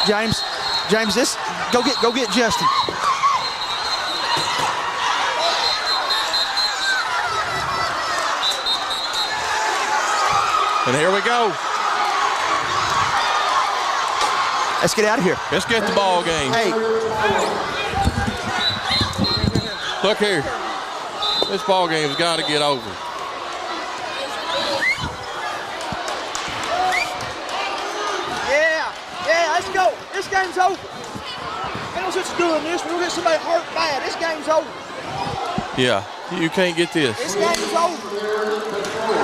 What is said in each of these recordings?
James, this go get Justin. And here we go. Let's get out of here. Let's get the ball game. Hey. Look here. This ball game's got to get over. Yeah, let's go. This game's over. I don't sense doing this. We'll get somebody hurt bad. This game's over. Yeah, you can't get this. This game's over.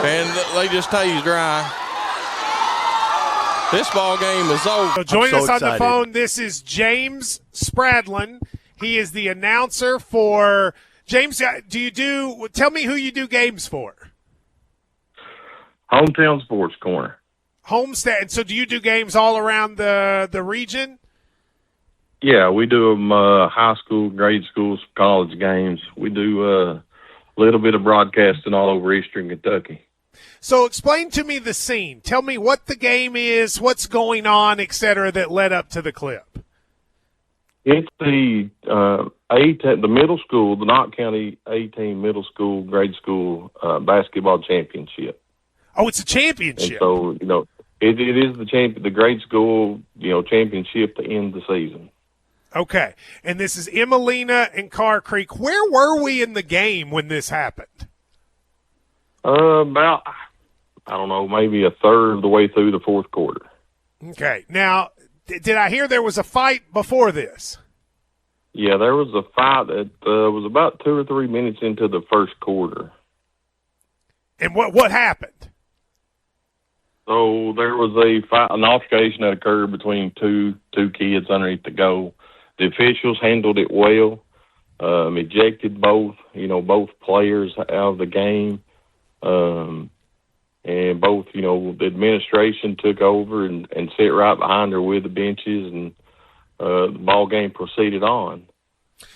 And they just tased dry. This ball game is over. So join us on the phone. This is James Sandlin. He is the announcer for James. Tell me who you do games for? Hometown Sports Corner. Homestead. So do you do games all around the region? Yeah, we do them high school, grade schools, college games. We do a little bit of broadcasting all over eastern Kentucky. So explain to me the scene. Tell me what the game is, what's going on, et cetera, that led up to the clip. It's the middle school, the Knott County A-team middle school, grade school basketball championship. Oh, it's a championship. And so, it is the grade school, championship to end the season. Okay. And this is Emmalena and Carr Creek. Where were we in the game when this happened? About, I don't know, maybe a third of the way through the fourth quarter. Okay. Now, did I hear there was a fight before this? Yeah, there was a fight that was about 2 or 3 minutes into the first quarter. And what happened? So there was an altercation that occurred between two kids underneath the goal. The officials handled it well, ejected both players out of the game, and both, the administration took over and sat right behind her with the benches, and the ball game proceeded on.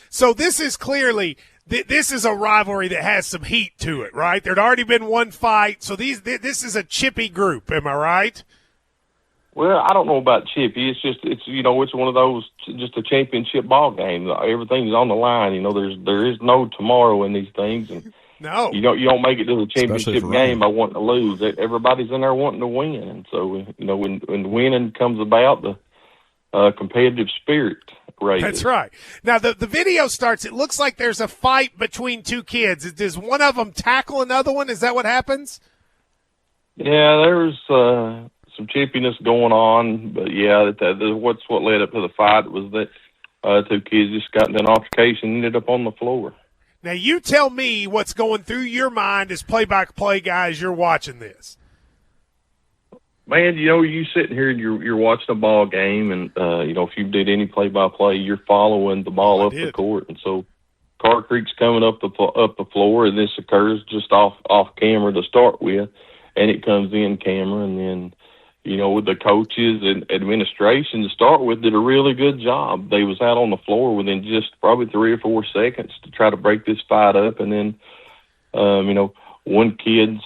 So this is clearly this is a rivalry that has some heat to it, right? There'd already been one fight, so this is a chippy group. Am I right? Well, I don't know about chippy. It's one of those, just a championship ball game. Everything's on the line. There is no tomorrow in these things, and no, you don't make it to the championship game by wanting to lose. Everybody's in there wanting to win, and so when winning comes about, the competitive spirit raises. That's right. Now the video starts. It looks like there's a fight between two kids. Does one of them tackle another one? Is that what happens? Yeah, there's some chippiness going on, but yeah, what led up to the fight was that two kids just got into an altercation and ended up on the floor. Now you tell me what's going through your mind as play-by-play guys. You're watching this. Man, you sitting here and you're watching a ball game, and if you did any play-by-play, you're following the ball up the court, and so Carr Creek's coming up the floor, and this occurs just off camera to start with, and it comes in camera, and then with the coaches and administration to start with did a really good job. They was out on the floor within just probably 3 or 4 seconds to try to break this fight up, and then one kid's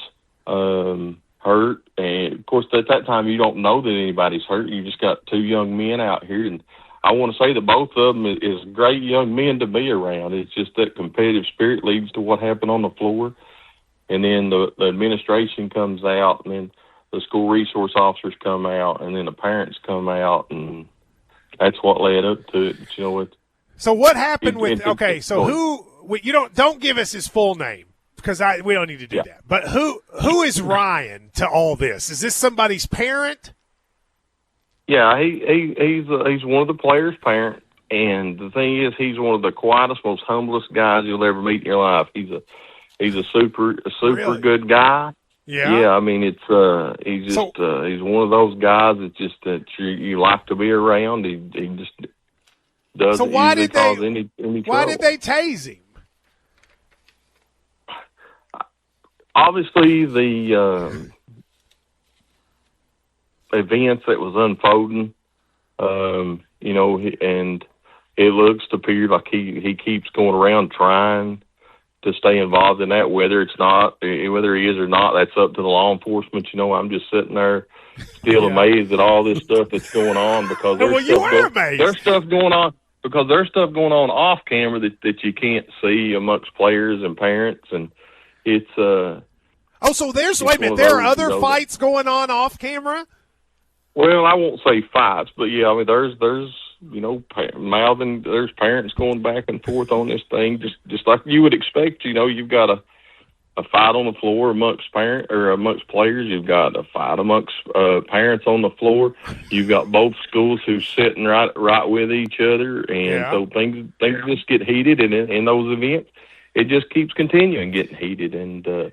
hurt, and of course at that time you don't know that anybody's hurt. You just got two young men out here, and I want to say that both of them is great young men to be around. It's just that competitive spirit leads to what happened on the floor, and then the administration comes out, and then the school resource officers come out, and then the parents come out, and that's what led up to it. So what happened don't give us his full name, because we don't need to do that. But who is Ryan to all this? Is this somebody's parent? Yeah, he's one of the players' parents, and the thing is, he's one of the quietest, most humblest guys you'll ever meet in your life. He's a super really? Good guy. Yeah. I mean, he's one of those guys that you like to be around. He just doesn't. So why did cause any trouble. Why did they tase him? Obviously, the events that was unfolding, and it looks to appear like he keeps going around trying to stay involved in that. Whether he is or not, that's up to the law enforcement. I'm just sitting there still amazed at all this stuff that's going on because there's stuff going on off camera that you can't see amongst players and parents, and it's so wait a minute, there are other fights going on off camera? Well, I won't say fights, but yeah, I mean there's mouthing, there's parents going back and forth on this thing, just like you would expect. You've got a fight on the floor amongst players. You've got a fight amongst parents on the floor. You've got both schools who's sitting right with each other, and so things just get heated. And in those events, it just keeps continuing getting heated. And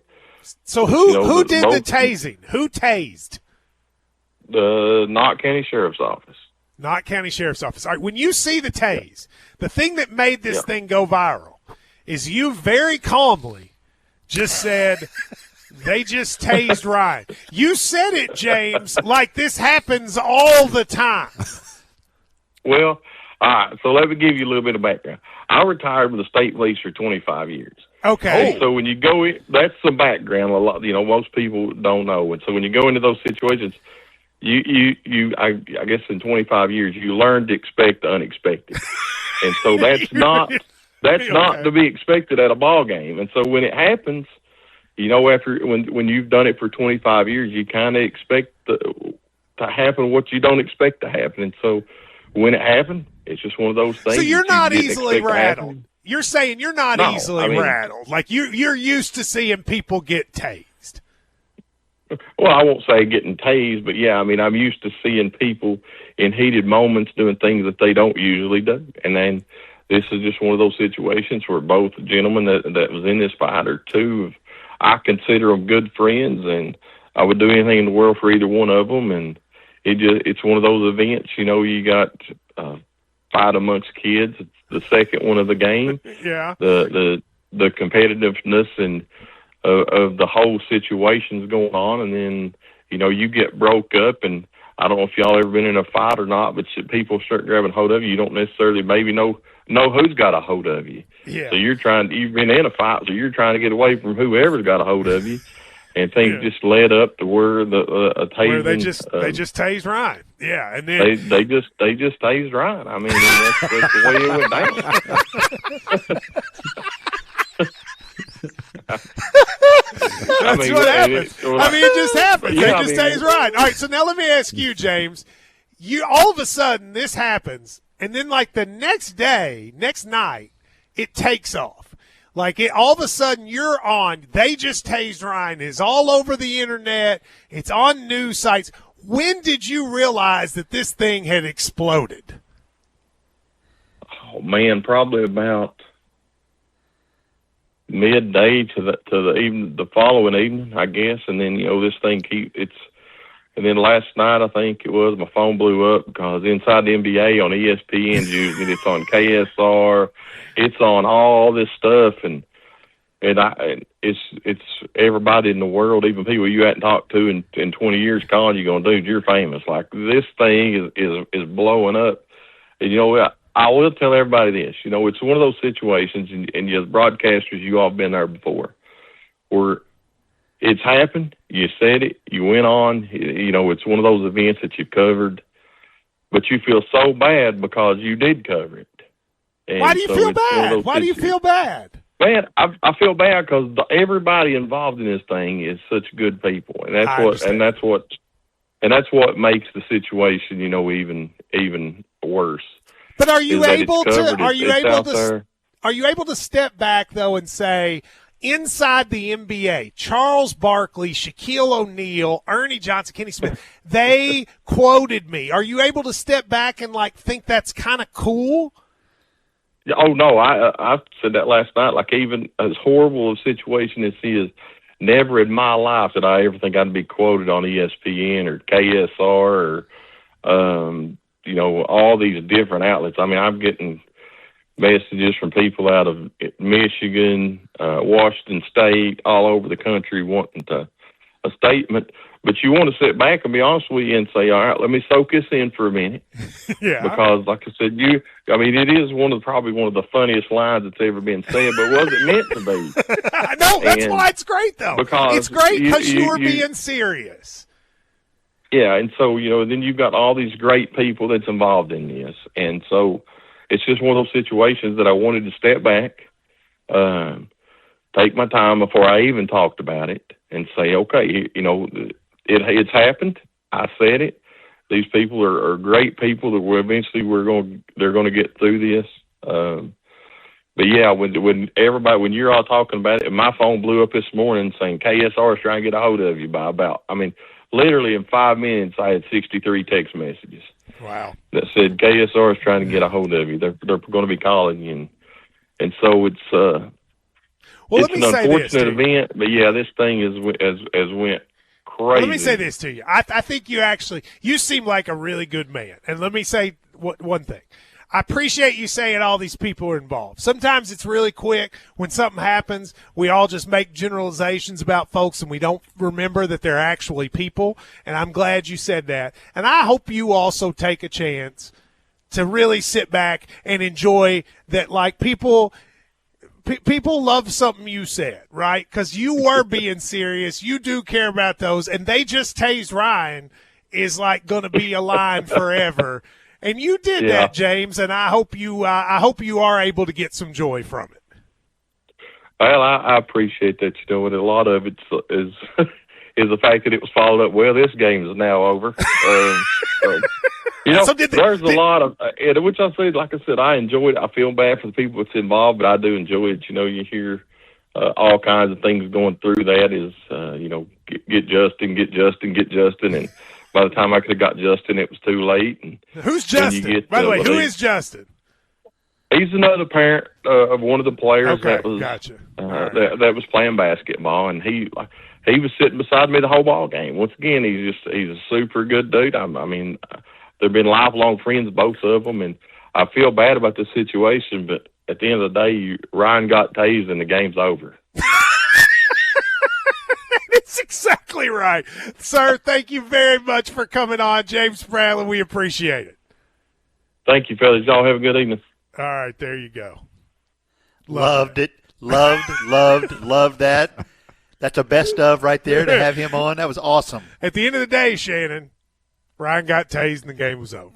so who did the tasing? Who tased? The Knott County Sheriff's Office. Knott County Sheriff's Office. All right, when you see the tase, the thing that made this thing go viral is you very calmly just said, they just tased Ryan. You said it, James, like this happens all the time. Well, all right, so let me give you a little bit of background. I retired with the state police for 25 years. Okay. So when you go in, that's the background. A lot, most people don't know. And so when you go into those situations, I guess in 25 years, you learn to expect the unexpected. And so that's not to be expected at a ball game. And so when it happens, after when you've done it for 25 years, you kind of expect to happen what you don't expect to happen. And so when it happened, it's just one of those things. So you're not easily rattled. You're saying you're not easily rattled. Like you're used to seeing people get tased. Well, I won't say getting tased, but yeah, I mean, I'm used to seeing people in heated moments doing things that they don't usually do. And then this is just one of those situations where both gentlemen that was in this fight are two, I consider them good friends, and I would do anything in the world for either one of them. And it's one of those events, you got fight amongst kids. It's the second one of the game. Yeah. The competitiveness and of the whole situation's going on, and then you get broke up, and I don't know if y'all ever been in a fight or not, but people start grabbing hold of you. You don't necessarily maybe know who's got a hold of you. Yeah. So you've been in a fight, so you're trying to get away from whoever's got a hold of you, and things just led up to where a tasing. Where they just tased Ryan. Yeah, and then they just tased Ryan. I mean, that's the way it went down. That's what happens. It just happens. Yeah, they just tased Ryan. All right, so now let me ask you, James. All of a sudden this happens, and then like the next night, it takes off. Like all of a sudden you're on. They just tased Ryan is all over the internet. It's on news sites. When did you realize that this thing had exploded? Oh man, probably about midday to the following evening, I guess. And then this thing and then last night I think it was, my phone blew up because Inside the NBA on ESPN using it. It's on KSR. It's on all this stuff, and it's everybody in the world, even people you hadn't talked to in 20 years, calling you going, dude, you're famous. Like this thing is blowing up. And I will tell everybody this, it's one of those situations, and as broadcasters, you all have been there before, where it's happened, you said it, you went on, it's one of those events that you covered, but you feel so bad because you did cover it. And why do you feel bad? Why do you feel bad? Man, I feel bad because everybody involved in this thing is such good people, and that's what makes the situation, even worse. But are you able to step back though and say, inside the NBA, Charles Barkley, Shaquille O'Neal, Ernie Johnson, Kenny Smith, they quoted me. Are you able to step back and think that's kind of cool? Oh no, I said that last night. Like, even as horrible a situation as is, never in my life did I ever think I'd be quoted on ESPN or KSR or all these different outlets. I mean, I'm getting messages from people out of Michigan, Washington State, all over the country wanting a statement. But you want to sit back and be honest with you and say, all right, let me soak this in for a minute. Yeah. Because, like I said, it is probably one of the funniest lines that's ever been said, but was it meant to be? No, that's why it's great, though. Because it's great because you were being serious. Yeah, and so, then you've got all these great people that's involved in this. And so it's just one of those situations that I wanted to step back, take my time before I even talked about it and say, okay, it's happened. I said it. These people are great people that they're going to get through this. But yeah, when you're all talking about it, and my phone blew up this morning saying KSR is trying to get a hold of you by literally in 5 minutes, I had 63 text messages. Wow. That said KSR is trying to get a hold of you. They're going to be calling you, and so it's it's an unfortunate event. But yeah, this thing has went crazy. Well, let me say this to you. I think you seem like a really good man. And let me say one thing. I appreciate you saying all these people are involved. Sometimes it's really quick. When something happens, we all just make generalizations about folks and we don't remember that they're actually people. And I'm glad you said that. And I hope you also take a chance to really sit back and enjoy that, like, people love something you said, right? Because you were being serious. You do care about those. And they just tased Ryan is like going to be a line forever. And you did that, James, and I hope you are able to get some joy from it. Well, I appreciate that. A lot of it is the fact that it was followed up. Well, this game is now over. There's a lot of which I said. Like I said, I enjoyed it. I feel bad for the people that's involved, but I do enjoy it. You hear all kinds of things going through that. Is get Justin, and by the time I could have got Justin, it was too late. And who's Justin? By the way, who is Justin? He's another parent of one of the players that was gotcha. that was playing basketball, and he was sitting beside me the whole ball game. Once again, he's a super good dude. They've been lifelong friends, both of them, and I feel bad about this situation, but at the end of the day, Ryan got tased and the game's over. That's exactly right. Sir, thank you very much for coming on. James Sandlin, we appreciate it. Thank you, fellas. Y'all have a good evening. All right, there you go. Loved it. Loved that. That's a best of right there to have him on. That was awesome. At the end of the day, Shannon, Ryan got tased and the game was over.